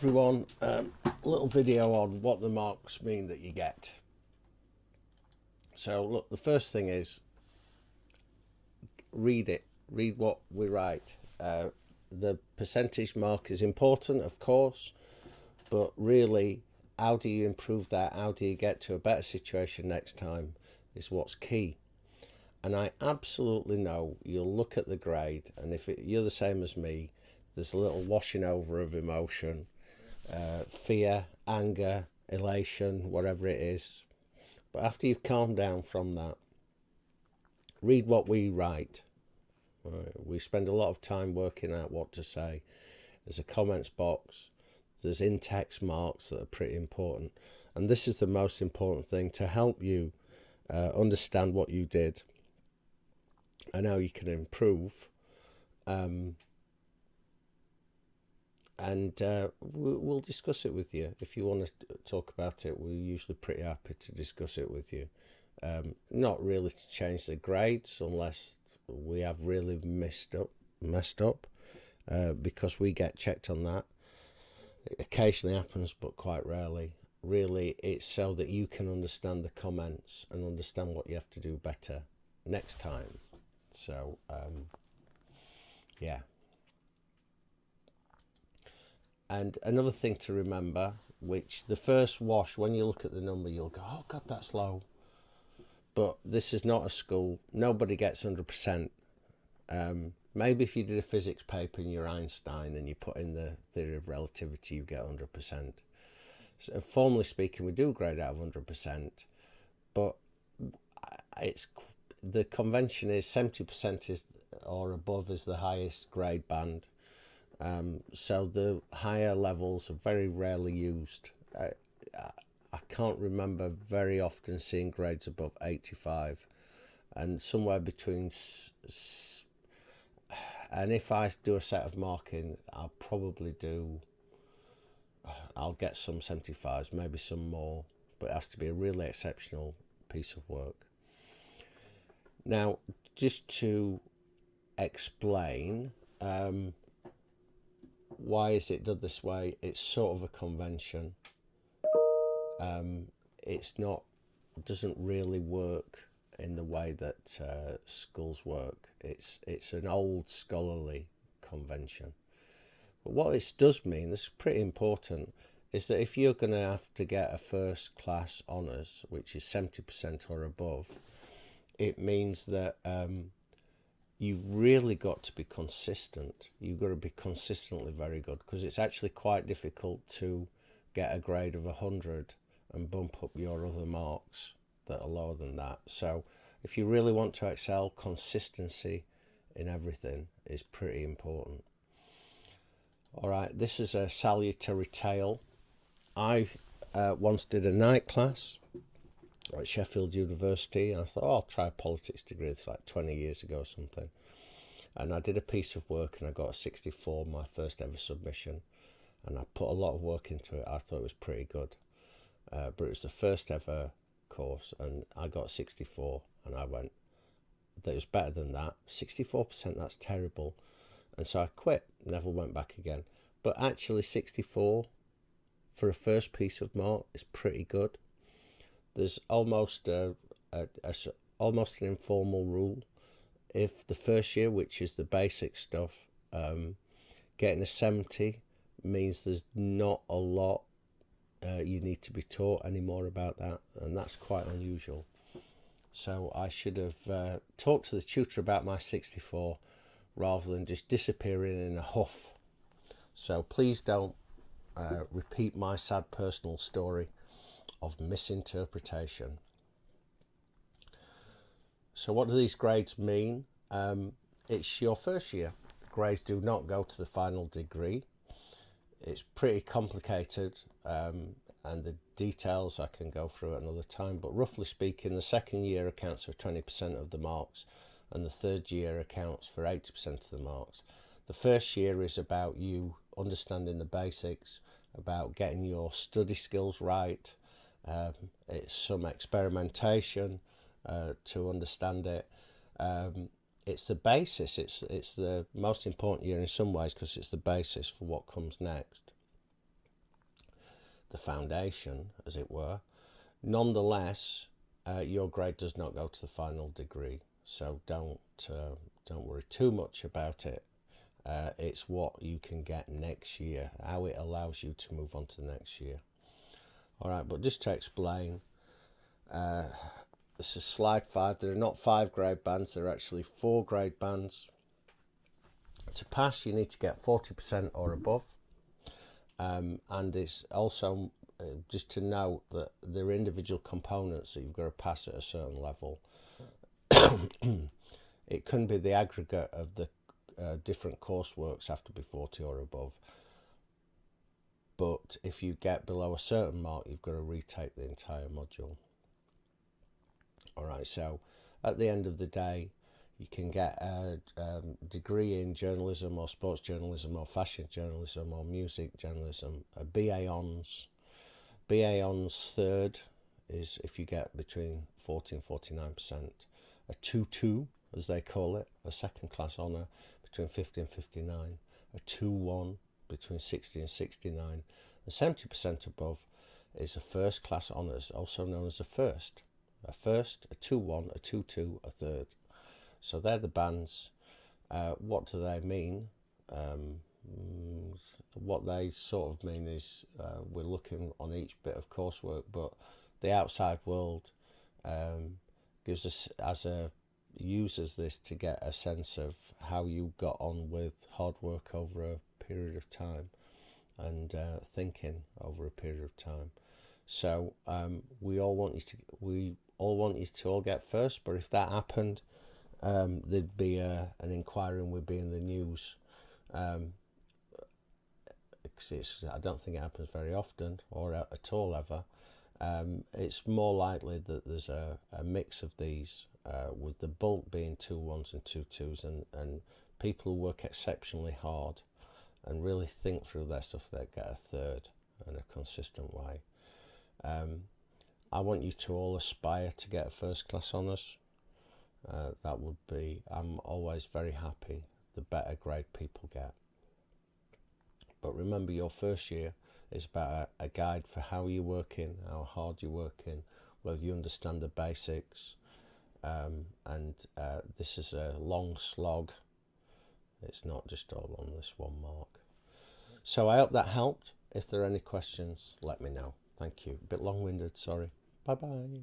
Everyone, little video on what the marks mean that you get. So look, the first thing is read it, read what we write. The percentage mark is important, of course, but really, how do you improve that? How do you get to a better situation next time is what's key. And I absolutely know you'll look at the grade, and if you're the same as me, there's a little washing over of emotion, fear, anger, elation, whatever it is. But after you've calmed down from that, read what we write. We spend a lot of time working out what to say. There's a comments box, there's in-text marks that are pretty important. And this is the most important thing to help you understand what you did and how you can improve. And we'll discuss it with you. If you want to talk about it, we're usually pretty happy to discuss it with you. Not really to change the grades unless we have really messed up, because we get checked on that. It occasionally happens, but quite rarely. Really, it's so that you can understand the comments and understand what you have to do better next time. So, yeah. And another thing to remember, which the first wash, when you look at the number, you'll go, oh God, that's low. But this is not a school. Nobody gets 100%. Maybe if you did a physics paper and you're Einstein and you put in the theory of relativity, you get 100%. So formally speaking, we do grade out of 100%, but it's the convention is 70% is or above is the highest grade band. So the higher levels are very rarely used. I can't remember very often seeing grades above 85, and somewhere between. And if I do a set of marking, I'll probably do. I'll get some 75s, maybe some more, but it has to be a really exceptional piece of work. Now, just to explain. Why is it done this way? It's sort of a convention. It's not, doesn't really work in the way that schools work. It's an old scholarly convention. But what this does mean, this is pretty important, is that if you're going to have to get a first class honours, which is 70% or above, it means that you've really got to be consistent. You've got to be consistently very good, because it's actually quite difficult to get a grade of 100 and bump up your other marks that are lower than that. So if you really want to excel, consistency in everything is pretty important. All right, this is a salutary tale. I once did a night class at Sheffield University, and I thought, oh, I'll try a politics degree. It's like 20 years ago or something. And I did a piece of work and I got a 64, my first ever submission. And I put a lot of work into it. I thought it was pretty good. But it was the first ever course and I got 64, and I went, that was better than that. 64%, that's terrible. And so I quit, never went back again. But actually 64 for a first piece of mark is pretty good. There's almost almost an informal rule. If the first year, which is the basic stuff, getting a 70 means there's not a lot you need to be taught anymore about that, and that's quite unusual. So I should have talked to the tutor about my 64 rather than just disappearing in a huff. So please don't repeat my sad personal story of misinterpretation. So what do these grades mean? It's your first year. Grades do not go to the final degree. It's pretty complicated, and the details I can go through at another time, but roughly speaking, the second year accounts for 20% of the marks and the third year accounts for 80% of the marks. The first year is about you understanding the basics, about getting your study skills right. It's some experimentation to understand it. It's the basis. It's the most important year in some ways, because it's the basis for what comes next. the foundation, as it were. Nonetheless, your grade does not go to the final degree, so don't worry too much about it. It's what you can get next year, how it allows you to move on to the next year. All right, but just to explain, this is slide 5. There are not 5 grade bands, there are actually 4 grade bands. To pass, you need to get 40% or above. And it's also just to note that there are individual components that you've got to pass at a certain level. It can be the aggregate of the different courseworks have to be 40 or above. But if you get below a certain mark, you've got to retake the entire module. All right, so at the end of the day, you can get a degree in journalism or sports journalism or fashion journalism or music journalism, a BA Hons. BA Hons third is if you get between 40 and 49%. A 2-2, as they call it, a second class honour, between 50 and 59. A 2-1, between 60 and 69. And 70% above is a first class honours, also known as a first. A first, a 2-1, a 2-2, a third. So they're the bands. What do they mean? What they sort of mean is we're looking on each bit of coursework, but the outside world gives us, uses this to get a sense of how you got on with hard work over a period of time and thinking over a period of time. So we all want you to all get first, but if that happened, there'd be an inquiry and we'd be in the news. I don't think it happens very often or at all ever. It's more likely that there's a mix of these, with the bulk being 2-1s and 2-2s, and people who work exceptionally hard and really think through their stuff, they get a third in a consistent way. I want you to all aspire to get a first class honours. That would be, I'm always very happy the better grade people get. But remember, your first year is about a guide for how you're working, how hard you're working, whether you understand the basics. And this is a long slog. It's not just all on this one mark. So I hope that helped. If there are any questions, let me know. Thank you. A bit long-winded, sorry. Bye-bye.